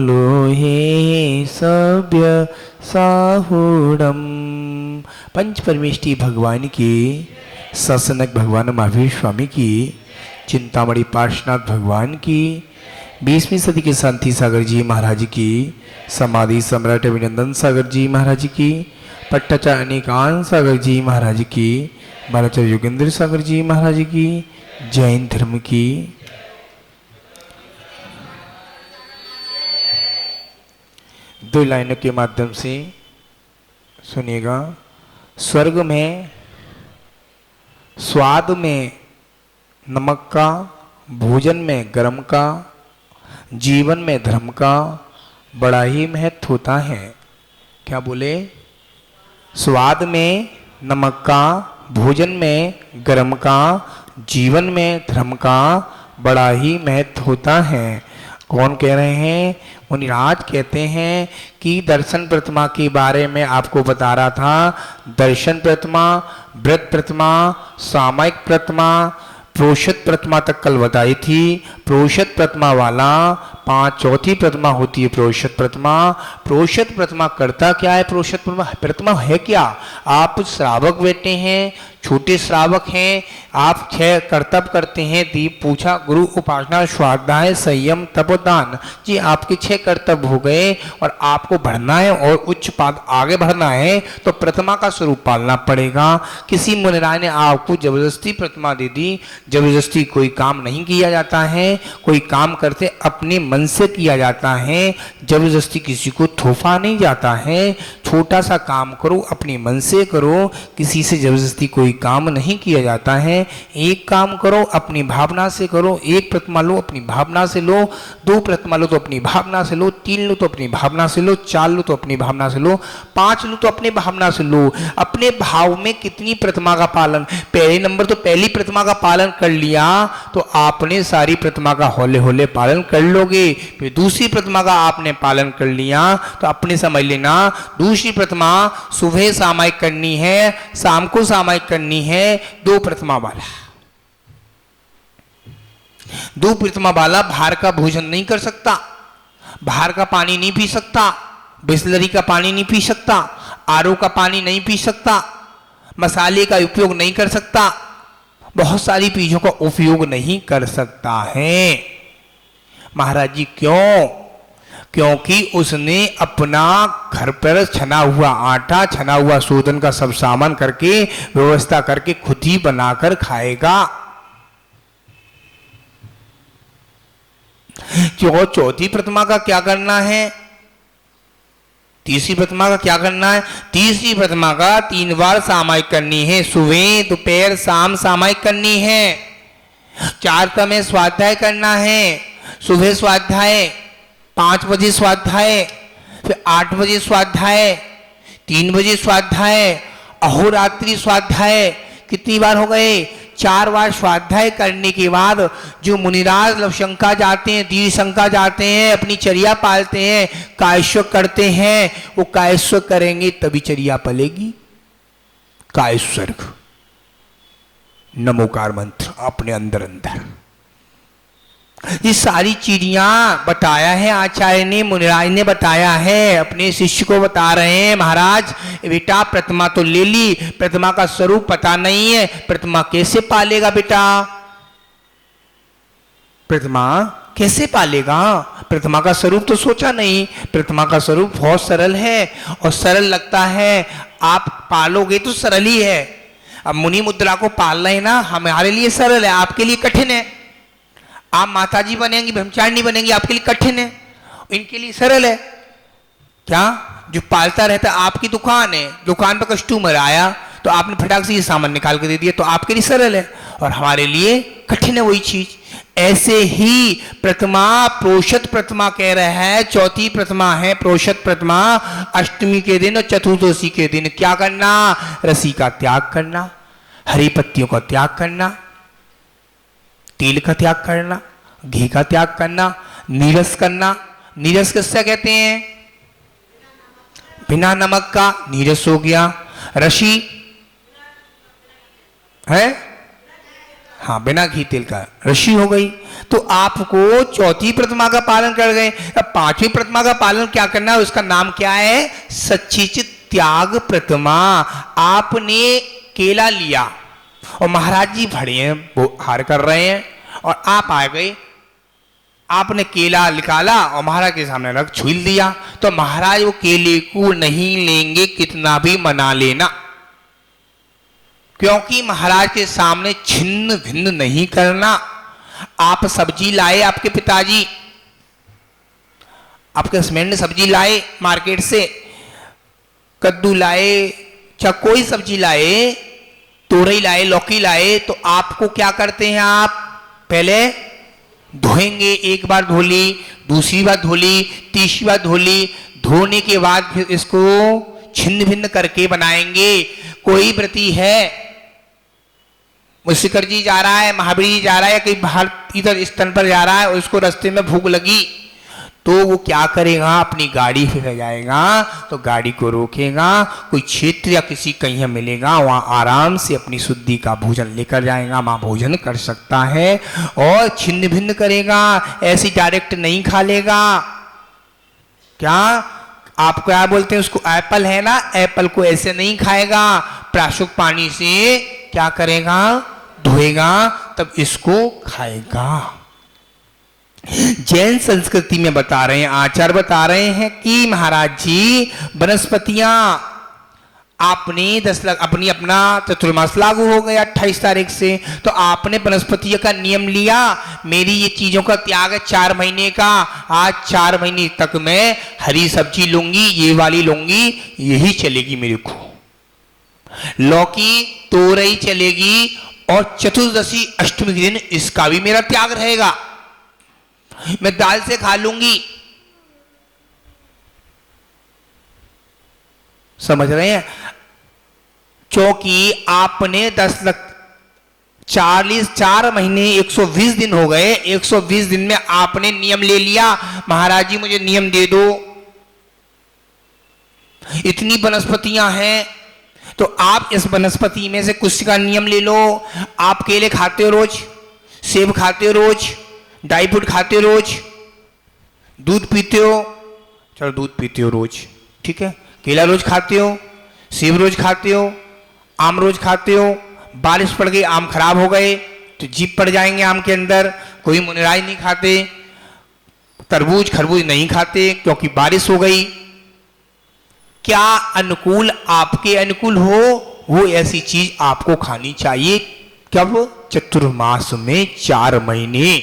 लोहे सभ्य साहुडम। पंच परमेष्टि भगवान की, ससनक भगवान महावीर स्वामी की, चिंतामणि पार्श्वनाथ भगवान की, 20वीं सदी के शांति सागर जी महाराज की, समाधि सम्राट अभिनंदन सागर जी महाराज की, पट्टाचार्य अनेकान सागर जी महाराज की, महाराजा योगेंद्र सागर जी महाराज की, जैन धर्म की। दो लाइनों के माध्यम से सुनिएगा। स्वर्ग में स्वाद में नमक का, भोजन में गरम का, जीवन में धर्म का बड़ा ही महत्व होता है। क्या बोले? स्वाद में नमक का, भोजन में गरम का, जीवन में धर्म का बड़ा ही महत्व होता है। कौन कह रहे हैं? मुनिराज कहते हैं कि दर्शन प्रतिमा के बारे में आपको बता रहा था। दर्शन प्रतिमा, व्रत प्रतिमा, सामयिक प्रतिमा, प्रोषित प्रतिमा तक कल बताई थी। प्रोषित प्रतिमा वाला 5 चौथी प्रतिमा होती है प्रोषित प्रतिमा। प्रोषित प्रतिमा करता क्या है? प्रोषित प्रतिमा है क्या? आप श्रावक बैठे हैं, छोटे श्रावक हैं, आप 6 कर्तव्य करते हैं। दीप पूछा, गुरु उपासना, स्वाध्याय, संयम, तपोदान। जी आपके 6 कर्तव्य हो गए और आपको बढ़ना है और उच्च पाद आगे बढ़ना है तो प्रतिमा का स्वरूप पालना पड़ेगा। किसी मुनिराय ने आपको जबरदस्ती प्रतिमा दे दी। जबरदस्ती कोई काम नहीं किया जाता है, कोई काम करते अपने मन से किया जाता है। जबरदस्ती किसी को थोपा नहीं जाता है। छोटा सा काम करो, अपने मन से करो, किसी से जबरदस्ती कोई काम नहीं किया जाता है। एक काम करो, अपनी भावना से करो। 1 प्रतिमा लो, अपनी भावना से लो। 2 प्रतिमा लो तो अपनी भावना से लो। 3 लो तो अपनी भावना से लो। 4 लो तो अपनी भावना से लो। 5 लो तो अपने भावना से लो। अपने भाव में कितनी प्रतिमा का पालन? पहले नंबर तो पहली प्रतिमा का पालन कर लिया तो आपने सारी प्रतिमा का होले होले पालन कर लोगे। फिर दूसरी प्रतिमा का आपने पालन कर लिया तो अपने समझ लेना दूसरी प्रतिमा सुबह सामयिक करनी है, शाम को सामयिक करनी है। 2 प्रतिमा वाला 2 प्रतिमा वाला बाहर का भोजन नहीं कर सकता, बाहर का पानी नहीं पी सकता, बिस्लरी का पानी नहीं पी सकता, आरओ का पानी नहीं पी सकता, मसाले का उपयोग नहीं कर सकता, बहुत सारी चीजों का उपयोग नहीं कर सकता है। महाराज जी क्यों? क्योंकि उसने अपना घर पर छना हुआ आटा, छना हुआ शोधन का सब सामान करके व्यवस्था करके खुद ही बनाकर खाएगा। क्यों? चौथी प्रतिमा का क्या करना है? तीसरी प्रतिमा का क्या करना है? तीसरी प्रतिमा का 3 बार सामयिक करनी है। सुबह, दोपहर, शाम सामयिक करनी है। 4 समय स्वाध्याय करना है। सुबह स्वाध्याय, 5 बजे स्वाध्याय, फिर 8 बजे स्वाध्याय, 3 बजे स्वाध्याय, अहोरात्रि स्वाध्याय। कितनी बार हो गए? 4 बार स्वाध्याय करने के बाद जो मुनिराज लवशंका जाते हैं, दीर्घ शंका जाते हैं, अपनी चर्या पालते हैं, कायस्व करते हैं, वो कायस्व करेंगे तभी चर्या पलेगी। कायस्वर्ग नमोकार मंत्र अपने अंदर अंदर ये सारी चीजियां बताया है आचार्य ने, मुनिराज ने बताया है, अपने शिष्य को बता रहे हैं। महाराज बेटा प्रतिमा तो ले ली, प्रतिमा का स्वरूप पता नहीं है, प्रतिमा कैसे पालेगा बेटा? प्रतिमा कैसे पालेगा? प्रतिमा का स्वरूप तो सोचा नहीं। प्रतिमा का स्वरूप बहुत सरल है और सरल लगता है, आप पालोगे तो सरल ही है। अब मुनि मुद्रा को पालना है ना, हमारे लिए सरल है, आपके लिए कठिन है। आप माताजी बनेंगी, ब्रह्मचारिणी बनेंगी, आपके लिए कठिन है, इनके लिए सरल है। क्या? जो पालता रहता है, आपकी दुकान है, दुकान पर कस्टमर आया तो आपने फटाक से ये सामान निकाल के दे दिया तो आपके लिए सरल है और हमारे लिए कठिन है वही चीज। ऐसे ही प्रतिमा, प्रोषित प्रतिमा कह रहा है, चौथी प्रतिमा है प्रोषित प्रतिमा। अष्टमी के दिन और चतुर्दशी के दिन क्या करना? रस्सी का त्याग करना, हरी पत्तियों का त्याग करना, तेल का त्याग करना, घी का त्याग करना, नीरस करना। नीरस किससे कहते हैं? बिना नमक का नीरस हो गया। रशी है हाँ, बिना घी तेल का ऋषि हो गई। तो आपको चौथी प्रतिमा का पालन कर गए, अब पांचवी प्रतिमा का पालन क्या करना है, उसका नाम क्या है, सच्चित त्याग प्रतिमा। आपने केला लिया और महाराज जी खड़े हैं, वो हार कर रहे हैं, और आप आ गए, आपने केला निकाला और महाराज के सामने रख छील दिया, तो महाराज वो केले को नहीं लेंगे कितना भी मना लेना, क्योंकि महाराज के सामने छिन्न भिन्न नहीं करना। आप सब्जी लाए, आपके पिताजी आपके हस्बैंड ने सब्जी लाए मार्केट से, कद्दू लाए, चाहे कोई सब्जी लाए, तोरई लाए, लौकी लाए, तो आपको क्या करते हैं, आप पहले धोएंगे, एक बार धो ली, दूसरी बार धो ली, तीसरी बार धो ली, धोने के बाद फिर इसको छिन्न भिन्न करके बनाएंगे। कोई व्रती है, शिखर जी जा रहा है, महावीर जी जा रहा है, कहीं बाहर इधर स्तन पर जा रहा है, और उसको रास्ते में भूख लगी, तो वो क्या करेगा, अपनी गाड़ी पे जाएगा, तो गाड़ी को रोकेगा, कोई क्षेत्र या किसी कहीं मिलेगा, वहां आराम से अपनी शुद्धि का भोजन लेकर जाएगा, वहां भोजन कर सकता है, और छिन्न भिन्न करेगा, ऐसी डायरेक्ट नहीं खा लेगा। क्या आप क्या बोलते हैं उसको, एप्पल है ना, एप्पल को ऐसे नहीं खाएगा, प्राशुक पानी से क्या करेगा, धोएगा, तब इसको खाएगा। जैन संस्कृति में बता रहे हैं, आचार्य बता रहे हैं कि महाराज जी वनस्पतियां आपने 10 लाख अपनी अपना चतुर्मास लागू हो गया 28 तारीख से, तो आपने वनस्पतियों का नियम लिया, मेरी ये चीजों का त्याग है 4 महीने का, आज 4 महीने तक मैं हरी सब्जी लूंगी, ये वाली लूंगी, यही चलेगी मेरे को, लौकी तोरई चलेगी, और चतुर्दशी अष्टमी के दिन इसका भी मेरा त्याग रहेगा, मैं दाल से खा लूंगी। समझ रहे हैं, क्योंकि आपने 4 महीने 120 दिन हो गए, 120 दिन में आपने नियम ले लिया, महाराज जी मुझे नियम दे दो, इतनी वनस्पतियां हैं, तो आप इस वनस्पति में से कुछ का नियम ले लो। आप केले खाते हो रोज, सेब खाते हो रोज, ड्राई फ्रूट खाते हो रोज, दूध पीते हो, चलो दूध पीते हो रोज, ठीक है, केला रोज खाते हो, सेब रोज खाते हो, आम रोज खाते हो, बारिश पड़ गई आम खराब हो गए तो जीप पड़ जाएंगे आम के अंदर, कोई मुनिराज नहीं खाते, तरबूज खरबूज नहीं खाते क्योंकि बारिश हो गई। क्या अनुकूल आपके अनुकूल हो, वो ऐसी चीज आपको खानी चाहिए। कब, चतुर्मास में 4 महीने,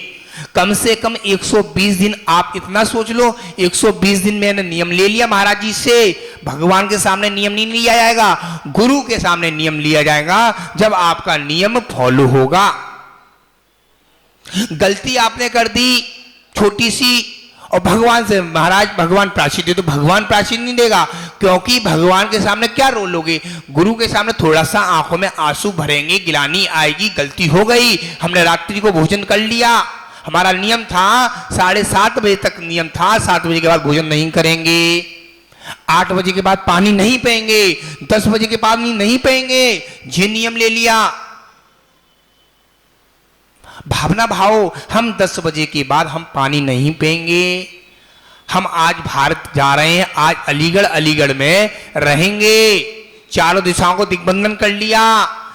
कम से कम 120 दिन। आप इतना सोच लो, 120 दिन मैंने नियम ले लिया महाराज जी से, भगवान के सामने नियम नहीं लिया जाएगा, गुरु के सामने नियम लिया जाएगा जब आपका नियम फॉलो होगा। गलती आपने कर दी छोटी सी, और भगवान से महाराज भगवान प्रायश्चित दे, तो भगवान प्रायश्चित नहीं देगा, क्योंकि भगवान के सामने क्या रो लोगे, गुरु के सामने थोड़ा सा आंखों में आंसू भरेंगे, गिलानी आएगी, गलती हो गई, हमने रात्रि को भोजन कर लिया, हमारा नियम था 7:30 बजे तक नियम था, 7 बजे के बाद भोजन नहीं करेंगे, 8 बजे के बाद पानी नहीं पिएंगे, 10 बजे के बाद नहीं पिएंगे, ये नियम ले लिया। भावना भाव, हम 10 बजे के बाद हम पानी नहीं पिएंगे, हम आज भारत जा रहे हैं, आज अलीगढ़ में रहेंगे, चारों दिशाओं को दिग्बंधन कर लिया,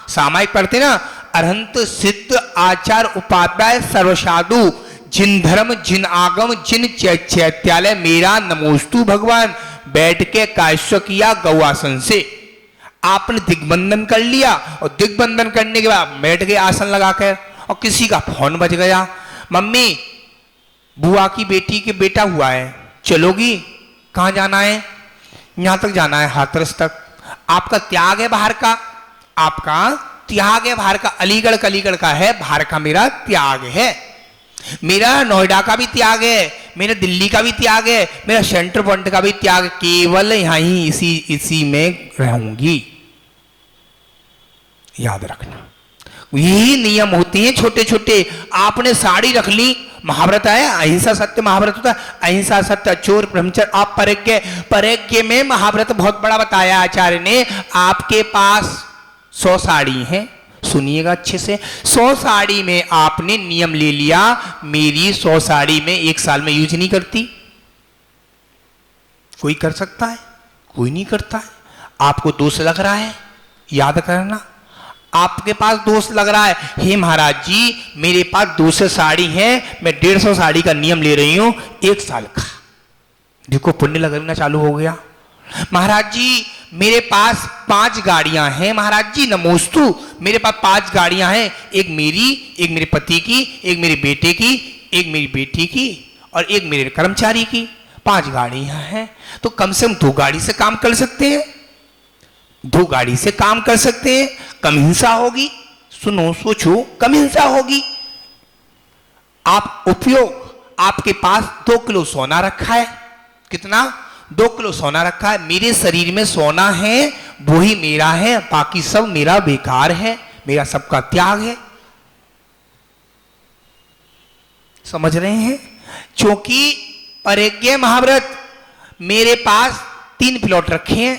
सामायिक पढ़ते ना, अरहंत सिद्ध आचार उपाध्याय सर्वसाधु, जिन धर्म जिन आगम जिन चैत्यालय मेरा नमोस्तु भगवान, बैठ के काश्य किया गौआसन से। आपने दिग्बंधन कर लिया, और दिग्बंधन करने के बाद बैठ के आसन लगाकर, और किसी का फोन बज गया, मम्मी बुआ की बेटी के बेटा हुआ है, चलोगी, कहां जाना है, यहां तक जाना है, हाथरस तक। आपका त्याग है बाहर का, आपका त्याग है बाहर का, अलीगढ़ का है, बाहर का मेरा त्याग है, मेरा नोएडा का भी त्याग है, मेरा दिल्ली का भी त्याग है, मेरा सेंटर पॉइंट का भी त्याग, केवल यहां ही इसी में रहूंगी। याद रखना, यही नियम होते हैं छोटे छोटे। आपने साड़ी रख ली, महाव्रत है, अहिंसा सत्य महाव्रत होता है, अहिंसा सत्य अचोर ब्रह्मचर्य, आप परिज्ञ में महाव्रत बहुत बड़ा बताया आचार्य ने। आपके पास 100 साड़ी हैं, सुनिएगा अच्छे से। 100 साड़ी में आपने नियम ले लिया, मेरी 100 साड़ी में 1 साल में यूज नहीं करती। कोई कर सकता है? कोई नहीं करता है। आपको दोष लग रहा है, याद करना, आपके पास दोष लग रहा है, हे महाराज जी मेरे पास 200 साड़ी है, मैं 150 साड़ी का नियम ले रही हूं 1 साल का। देखो पुण्य लगना चालू हो गया। महाराज जी मेरे पास 5 गाड़ियां हैं, महाराज जी नमोस्तु, मेरे पास 5 गाड़ियां हैं, एक मेरी, एक मेरे पति की, एक मेरे बेटे की, एक मेरी बेटी की और एक मेरे कर्मचारी की। 5 गाड़ियां हैं तो कम से कम 2 गाड़ी से काम कर सकते हैं, 2 गाड़ी से काम कर सकते हैं, कम हिंसा होगी। सुनो सोचो, कम हिंसा होगी। आप उपयोग, आपके पास 2 किलो सोना रखा है, कितना? 2 किलो सोना रखा है। मेरे शरीर में सोना है, वो ही मेरा है, बाकी सब मेरा बेकार है, मेरा सबका त्याग है। समझ रहे हैं? क्योंकि परिज्ञ महाव्रत, मेरे पास 3 प्लॉट रखे हैं।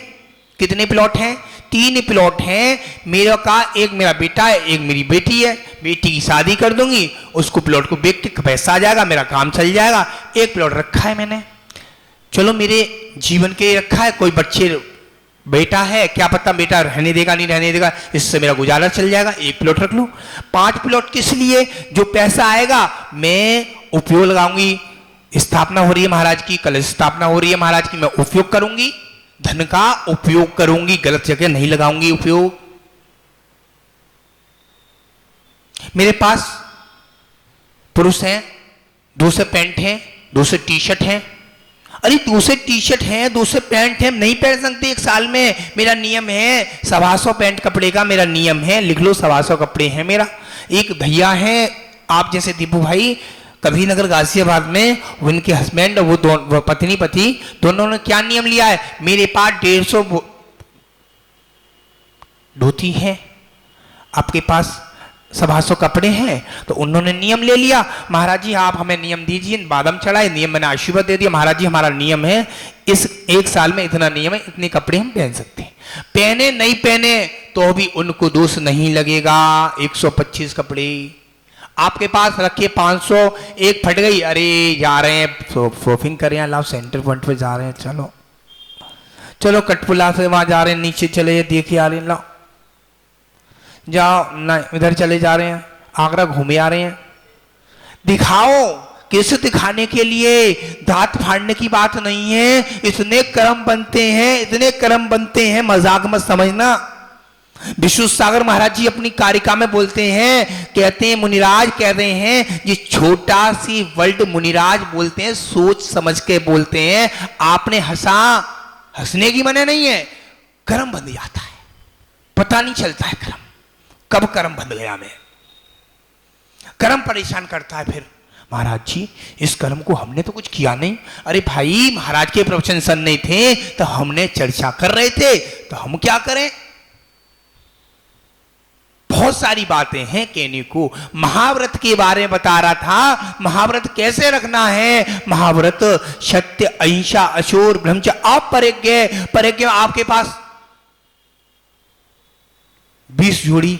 कितने प्लॉट हैं? 3 प्लॉट हैं। मेरा का एक मेरा बेटा है, एक मेरी बेटी है, बेटी की शादी कर दूंगी, उसको प्लॉट को बेच के पैसा आ जाएगा, मेरा काम चल जाएगा। 1 प्लॉट रखा है मैंने, चलो मेरे जीवन के लिए रखा है। कोई बच्चे बेटा है, क्या पता बेटा रहने देगा नहीं रहने देगा, इससे मेरा गुजारा चल जाएगा, 1 प्लॉट रख लो। 5 प्लॉट किस लिए? जो पैसा आएगा मैं उपयोग लगाऊंगी। स्थापना हो रही है महाराज की, कल स्थापना हो रही है महाराज की, मैं उपयोग करूंगी, धन का उपयोग करूंगी, गलत जगह नहीं लगाऊंगी उपयोग। मेरे पास पुरुष हैं, 200 पैंट हैं, 200 टी शर्ट हैं। अरे 200 टी शर्ट हैं, 200 पैंट हैं, नहीं पहन सकते 1 साल में, मेरा नियम है 125 पैंट कपड़े का, मेरा नियम है, लिख लो 125 कपड़े हैं मेरा। एक भैया हैं आप जैसे दीपू भाई, कभी नगर गाजियाबाद में, उनके हस्बैंड वो पत्नी पति दोनों ने क्या नियम लिया है, मेरे पास 150 धोती है, आपके पास 125 कपड़े हैं। तो उन्होंने नियम ले लिया, महाराज जी आप हमें नियम दीजिए, बादम चढ़ाए, नियम मैंने आशीर्वाद दे दिया, महाराज जी हमारा नियम है, इस 1 साल में इतना नियम है, इतने कपड़े हम पहन सकते हैं। पहने नहीं पहने तो भी उनको दोष नहीं लगेगा। 125 कपड़े आपके पास रखिए, 500, एक फट गई, अरे जा रहे हैं शॉपिंग कर रहे हैं, लाओ सेंटर पॉइंट पे जा रहे हैं, चलो चलो कटपुला से वहां जा रहे हैं, नीचे चले देखिए आ रहे हैं, लाओ जाओ ना, इधर चले जा रहे हैं, आगरा घूमे आ रहे हैं। दिखाओ, किसे दिखाने के लिए? दांत फाड़ने की बात नहीं है, इतने कर्म बनते हैं, इतने कर्म बनते हैं, मजाक मत समझना। विष्णु सागर महाराज जी अपनी कारिका में बोलते हैं, कहते हैं मुनिराज कह रहे हैं, ये छोटा सी वर्ल्ड मुनिराज बोलते हैं, सोच समझ के बोलते हैं। आपने हंसा, हंसने की मने नहीं है, कर्म बंध जाता है, पता नहीं चलता है कर्म कब कर्म बंध गया। मैं कर्म परेशान करता है। फिर महाराज जी इस कर्म को हमने तो कुछ किया नहीं। अरे भाई महाराज के प्रवचन सुन नहीं थे तो हमने चर्चा कर रहे थे, तो हम क्या करें? बहुत सारी बातें हैं कहने को। महाव्रत के बारे में बता रहा था, महाव्रत कैसे रखना है। महाव्रत सत्य, अहिंसा, अशोर, ब्रह्मचर्य, आप परिज्ञ, परिज्ञ आपके पास 20 जोड़ी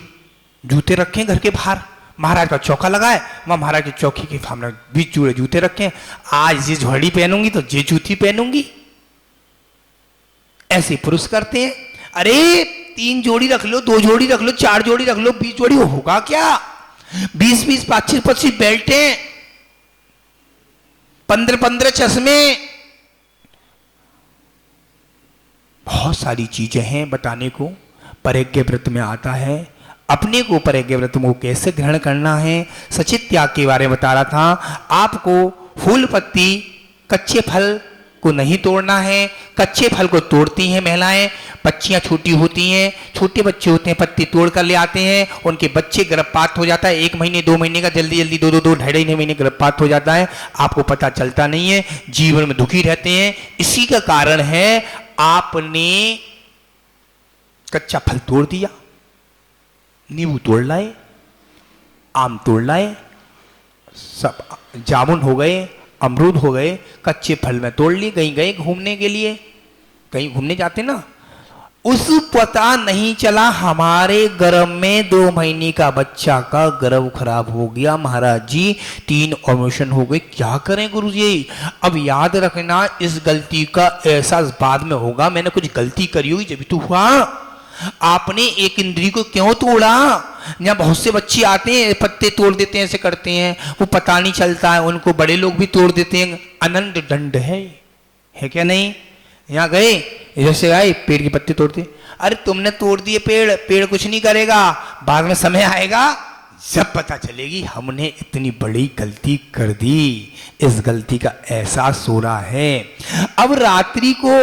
जूते रखे घर के बाहर, महाराज का चौका लगा है, वहां महाराज की चौकी के सामने 20 जोड़े जूते रखे। आज ये झोड़ी पहनूंगी तो ये जूती पहनूंगी, ऐसे पुरुष करते हैं। अरे 3 जोड़ी रख लो, 2 जोड़ी रख लो, 4 जोड़ी रख लो, 20 जोड़ी होगा क्या? 20-20, 25-25 बेल्टें, 15-15 चश्मे, बहुत सारी चीजें हैं बताने को। परिज्ञ व्रत में आता है अपने को परिज्ञ व्रत को कैसे ग्रहण करना है। सचित त्याग के बारे में बता रहा था। आपको फूल पत्ती कच्चे फल को नहीं तोड़ना है। कच्चे फल को तोड़ती हैं महिलाएं, बच्चियां छोटी होती हैं, छोटे बच्चे होते हैं, पत्ती तोड़ कर ले आते हैं, उनके बच्चे गर्भपात हो जाता है, 1 महीने 2 महीने का, जल्दी जल्दी 2-2, 2-2.5 महीने गर्भपात हो जाता है, आपको पता चलता नहीं है, जीवन में दुखी रहते हैं। इसी का कारण है आपने कच्चा फल तोड़ दिया, नींबू तोड़ लाए, आम तोड़ लाए, सब जामुन हो गए, अमरूद हो गए, कच्चे फल में तोड़ लिए। कहीं गए घूमने के लिए, कहीं घूमने जाते ना, उस पता नहीं चला हमारे गर्भ में 2 महीने का बच्चा का गर्भ खराब हो गया महाराज जी, 3 ऑपरेशन हो गए। क्या करें गुरु जी? अब याद रखना इस गलती का एहसास बाद में होगा, मैंने कुछ गलती करी हुई जब तो हुआ। आपने एक इंद्री को क्यों तोड़ा? यहाँ बहुत से बच्चे आते हैं पत्ते तोड़ देते हैं, ऐसे करते हैं, वो पता नहीं चलता है, उनको बड़े लोग भी तोड़ देते हैं। अनंत दंड है क्या नहीं? यहाँ गए जैसे आए पेड़ के पत्ते तोड़ते, अरे तुमने तोड़ दिए पेड़, पेड़ कुछ नहीं करेगा, बाद में समय आएगा जब पता चलेगी हमने इतनी बड़ी गलती कर दी। इस गलती का एहसास हो रहा है। अब रात्रि को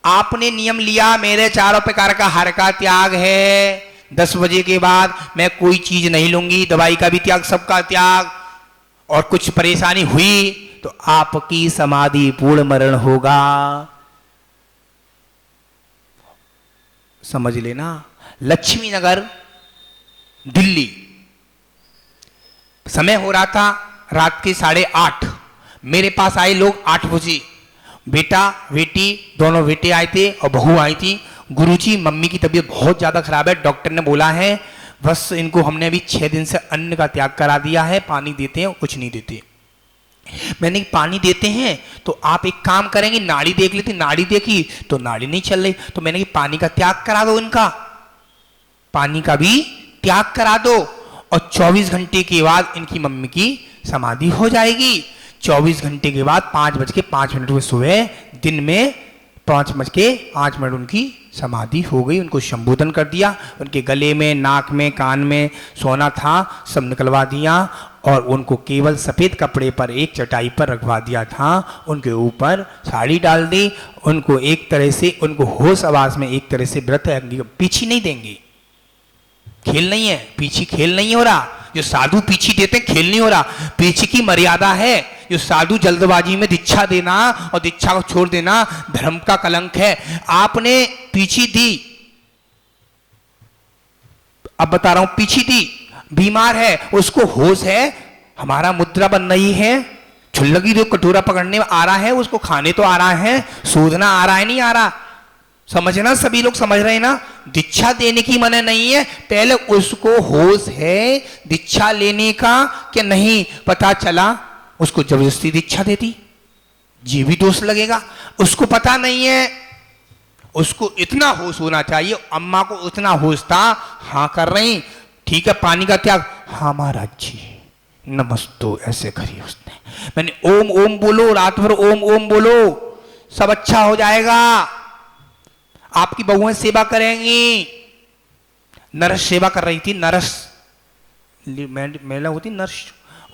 आपने नियम लिया मेरे 4 प्रकार का हर का त्याग है, 10 बजे के बाद मैं कोई चीज नहीं लूंगी, दवाई का भी त्याग, सबका त्याग, और कुछ परेशानी हुई तो आपकी समाधि पूर्ण मरण होगा। समझ लेना। लक्ष्मी नगर दिल्ली, समय हो रहा था रात के 8:30, मेरे पास आए लोग 8 बजे, बेटा बेटी दोनों बेटे आए थे और बहू आई थी। गुरुजी मम्मी की तबीयत बहुत ज्यादा खराब है, डॉक्टर ने बोला है बस इनको हमने अभी 6 दिन से अन्न का त्याग करा दिया है, पानी देते हैं कुछ नहीं देते। मैंने पानी देते हैं तो आप एक काम करेंगे, नाड़ी देख लेती, नाड़ी देखी तो नाड़ी नहीं चल रही, तो मैंने कि पानी का त्याग करा दो, इनका पानी का भी त्याग करा दो और 24 घंटे के बाद इनकी मम्मी की समाधि हो जाएगी। 24 घंटे के बाद 5:05 में सुबह दिन में 5:05 उनकी समाधि हो गई। उनको संबोधन कर दिया, उनके गले में, नाक में, कान में सोना था सब निकलवा दिया और उनको केवल सफेद कपड़े पर एक चटाई पर रखवा दिया था, उनके ऊपर साड़ी डाल दी। उनको एक तरह से उनको होश आवाज में एक तरह से व्रत पीछी नहीं देंगे, खेल नहीं है, पीछी खेल नहीं हो रहा। जो साधु पीछी देते खेल नहीं हो रहा, पीछी की मर्यादा है। जो साधु जल्दबाजी में दीक्षा देना और दीक्षा को छोड़ देना धर्म का कलंक है। आपने पीछी दी, अब बता रहा हूं, पीछी दी, बीमार है, उसको होश है, हमारा मुद्रा बन रही है, छुल्लगी जो कटोरा पकड़ने में आ रहा है उसको खाने तो आ रहा है, सूदना आ रहा है नहीं आ रहा। समझना, सभी लोग समझ रहे हैं ना? दीक्षा देने की मने नहीं है, पहले उसको होश है दीक्षा लेने का कि नहीं, पता चला उसको जबरदस्ती दीक्षा देती, ये भी दोष लगेगा। उसको पता नहीं है, उसको इतना होश होना चाहिए। अम्मा को उतना होश था, हाँ कर रही, ठीक है पानी का त्याग, हाँ महाराज जी नमस्तो, ऐसे करी उसने। मैंने ओम ओम बोलो, रात भर ओम ओम बोलो, सब अच्छा हो जाएगा, आपकी बहुएं सेवा करेंगी। नरस सेवा कर रही थी, नरस महिला होती नर्स,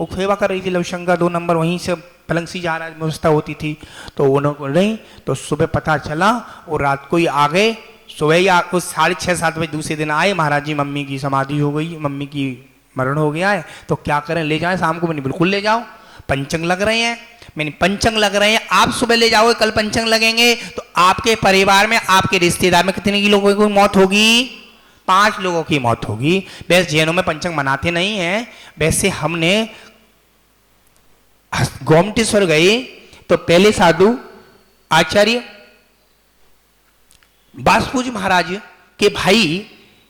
वो सेवा कर रही थी लवशंका 2 नंबर, वहीं से पलंग सी जा रहा व्यवस्था होती थी, तो उन्होंने नहीं, तो सुबह पता चला और रात को ही आ गए। सुबह ही 6:30-7 बजे दूसरे दिन आए, महाराज जी मम्मी की समाधि हो गई, मम्मी की मरण हो गया है, तो क्या करें, ले जाएं शाम को? मैंने बिल्कुल ले जाओ, पंचंग लग रहे हैं। मैंने पंचंग लग रहे हैं, आप सुबह ले जाओगे, कल पंचंग लगेंगे, तो आपके परिवार में, आपके रिश्तेदार में कितने की लोगों की मौत होगी? 5 लोगों की मौत होगी। वैसे जैनों में पंचंग मनाते नहीं है, वैसे हमने गोमटेश्वर गए तो पहले साधु आचार्य बासपूज महाराज के भाई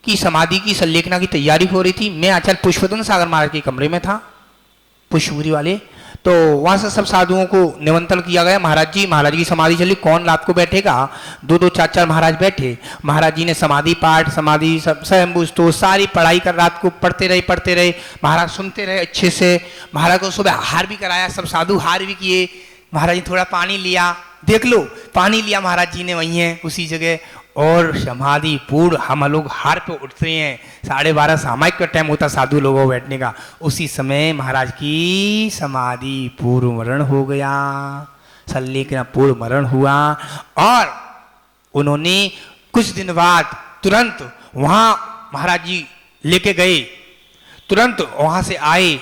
की समाधि की संलेखना की तैयारी हो रही थी। मैं आचार्य पुष्पतन सागर महाराज के कमरे में था, पुष्पपुरी वाले, तो वहां से सब साधुओं को निमंत्रण किया गया। महाराज जी की समाधि चली, कौन रात को बैठेगा? 2-2 4-4 महाराज बैठे। महाराज जी ने समाधि पाठ, समाधि सब स्वयंभू तो सारी पढ़ाई कर रात को पढ़ते रहे। महाराज सुनते रहे अच्छे से। महाराज को सुबह हार भी कराया, सब साधु हार भी किए। महाराज जी थोड़ा पानी लिया, देख लो पानी लिया महाराज जी ने वहीं है उसी जगह, और समाधि पूर्ण हम लोग हार पे उठते हैं। 12:30 सामायिक का टाइम होता साधु लोगों बैठने का, उसी समय महाराज की समाधि पूर्ण मरण हो गया, संलेखना पूर्ण मरण हुआ। और उन्होंने कुछ दिन बाद तुरंत वहां महाराज जी लेके गए, तुरंत वहां से आए,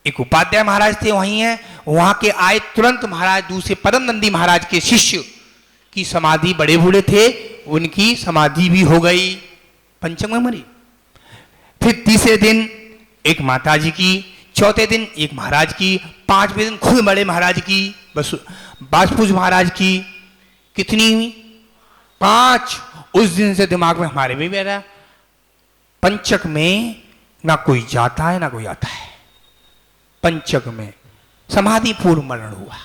एक उपाध्याय महाराज थे वहीं है, वहां के आए तुरंत महाराज दूसरे परम नंदी महाराज के शिष्य की समाधि, बड़े बूढ़े थे, उनकी समाधि भी हो गई, पंचंग में मरी। फिर तीसरे दिन एक माता जी की, चौथे दिन एक महाराज की, 5वें दिन खुद बड़े महाराज की, बस बासपूज महाराज की, कितनी हुई? 5 उस दिन से दिमाग में हमारे भी बैठा। पंचक में ना कोई जाता है ना कोई आता है। पंचक में समाधि पूर्ण मरण हुआ।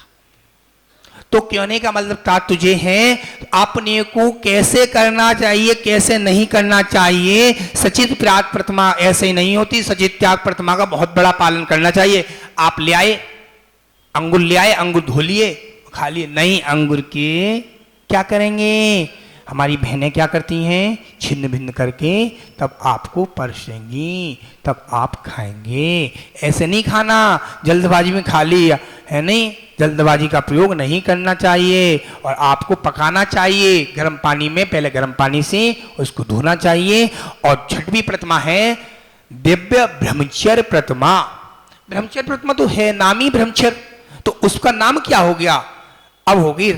तो कहने का मतलब था तुझे है अपने को कैसे करना चाहिए कैसे नहीं करना चाहिए। सचित त्याग प्रतिमा ऐसे ही नहीं होती। सचित त्याग प्रतिमा का बहुत बड़ा पालन करना चाहिए। आप ले आए अंगूर, ले आए अंगूर धो लिए खा लिए, नहीं अंगूर के क्या करेंगे। हमारी बहनें क्या करती हैं, छिन्न भिन्न करके तब आपको परसेंगी, तब आप खाएंगे। ऐसे नहीं खाना जल्दबाजी में खा लिया है, नहीं, जल्दबाजी का प्रयोग नहीं करना चाहिए। और आपको पकाना चाहिए गर्म पानी में, पहले गर्म पानी से उसको धोना चाहिए। और छठवीं प्रतिमा है दिव्य ब्रह्मचर्य प्रतिमा। ब्रह्मचर्य प्रतिमा तो है नामी ब्रह्मचर्य, तो उसका नाम क्या हो गया, अब हो गई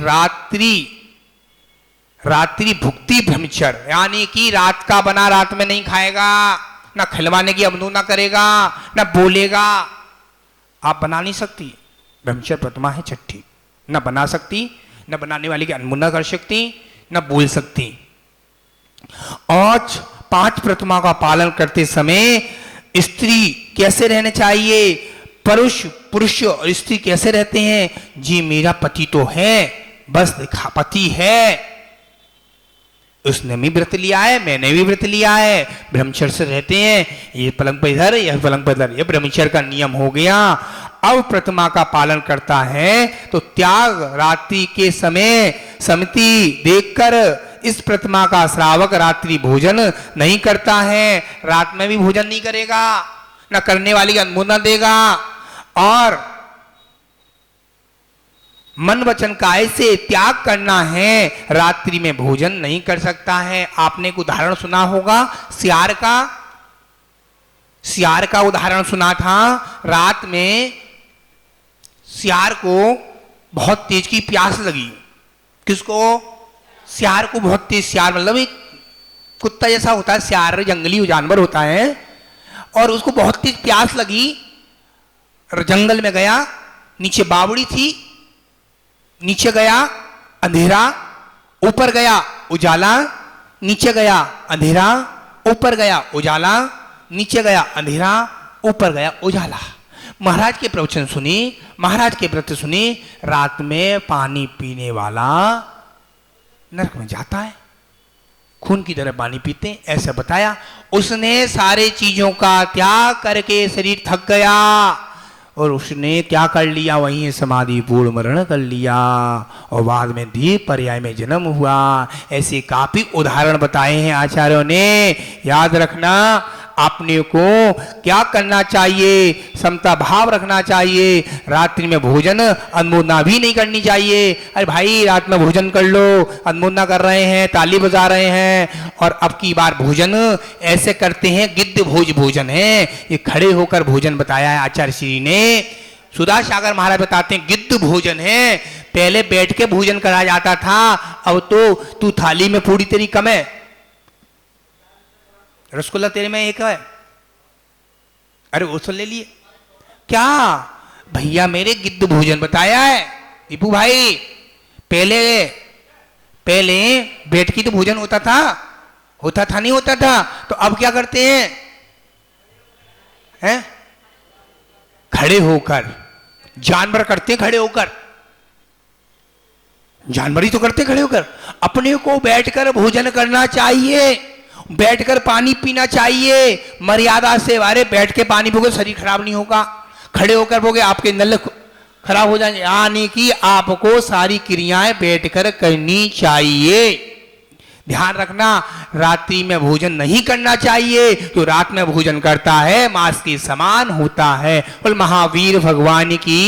रात्रि भुक्ति ब्रह्मचर्य। यानी कि रात का बना रात में नहीं खाएगा, ना खिलवाने की अवनु करेगा, ना बोलेगा। आप बना नहीं सकती, ब्रह्मचर्य प्रतिमा है छठी। न बना सकती, न बनाने वाली की अनमुना कर सकती, न बोल सकती। और 5 प्रतिमा का पालन करते समय स्त्री कैसे रहने चाहिए, पुरुष और स्त्री कैसे रहते हैं। जी मेरा पति तो है, बस देखा पति है, उसने भी व्रत लिया है, मैंने भी व्रत लिया है, ब्रह्मचर्य से रहते हैं। ये पलंग पर इधर, यह पलंग पर इधर, यह ब्रह्मचर्य का नियम हो गया। अब प्रतिमा का पालन करता है तो त्याग रात्रि के समय समिति देखकर इस प्रतिमा का श्रावक रात्रि भोजन नहीं करता है। रात में भी भोजन नहीं करेगा, न करने वाली का अनुमोदन देगा। और मन वचन काय से त्याग करना है, रात्रि में भोजन नहीं कर सकता है। आपने एक उदाहरण सुना होगा सियार का उदाहरण सुना था। रात में सियार को बहुत तेज की प्यास लगी। किसको, सियार को बहुत तेज। सियार मतलब एक कुत्ता जैसा होता है, सियार जंगली जानवर होता है। और उसको बहुत तेज प्यास लगी, जंगल में गया, नीचे बावड़ी थी, नीचे गया अंधेरा, ऊपर गया उजाला, नीचे गया अंधेरा, ऊपर गया उजाला, नीचे गया अंधेरा, ऊपर गया उजाला। महाराज के प्रवचन सुनी, महाराज के व्रत सुनी। रात में पानी पीने वाला नरक में जाता है, खून की तरह पानी पीते, ऐसा बताया। उसने सारे चीजों का त्याग करके शरीर थक गया और उसने क्या कर लिया, वहीं समाधि पूर्ण मरण कर लिया और बाद में दीप पर्याय में जन्म हुआ। ऐसे काफी उदाहरण बताए हैं आचार्यों ने। याद रखना अपने को क्या करना चाहिए, समता भाव रखना चाहिए। रात्रि में भोजन अनुमोदना भी नहीं करनी चाहिए। अरे भाई रात में भोजन कर लो, अनुमोदना कर रहे हैं, ताली बजा रहे हैं। और अब की बार भोजन ऐसे करते हैं, गिद्ध भोज भोजन है। ये खड़े होकर भोजन बताया है आचार्य श्री ने। सुधा सागर महाराज बताते हैं गिद्ध भोजन है। पहले बैठ के भोजन करा जाता था, अब तो तू थाली में पूरी तेरी कम है, रसगुल्ला तेरे में एक है, अरे वो तो ले लिए। क्या भैया मेरे गिद्ध भोजन बताया है दीपू भाई। पहले बैठ की तो भोजन होता था नहीं होता था। तो अब क्या करते हैं, खड़े होकर। जानवर करते हैं खड़े होकर, जानवर ही तो करते खड़े होकर। अपने को बैठकर भोजन करना चाहिए, बैठकर पानी पीना चाहिए मर्यादा से। अरे बैठ के पानी पियोगे शरीर खराब नहीं होगा, खड़े होकर पियोगे आपके नल खराब हो जाएंगे। यानी कि आपको सारी क्रियाएं बैठकर करनी चाहिए। ध्यान रखना रात्रि में भोजन नहीं करना चाहिए। जो रात में भोजन करता है मांस के समान होता है। और महावीर भगवान की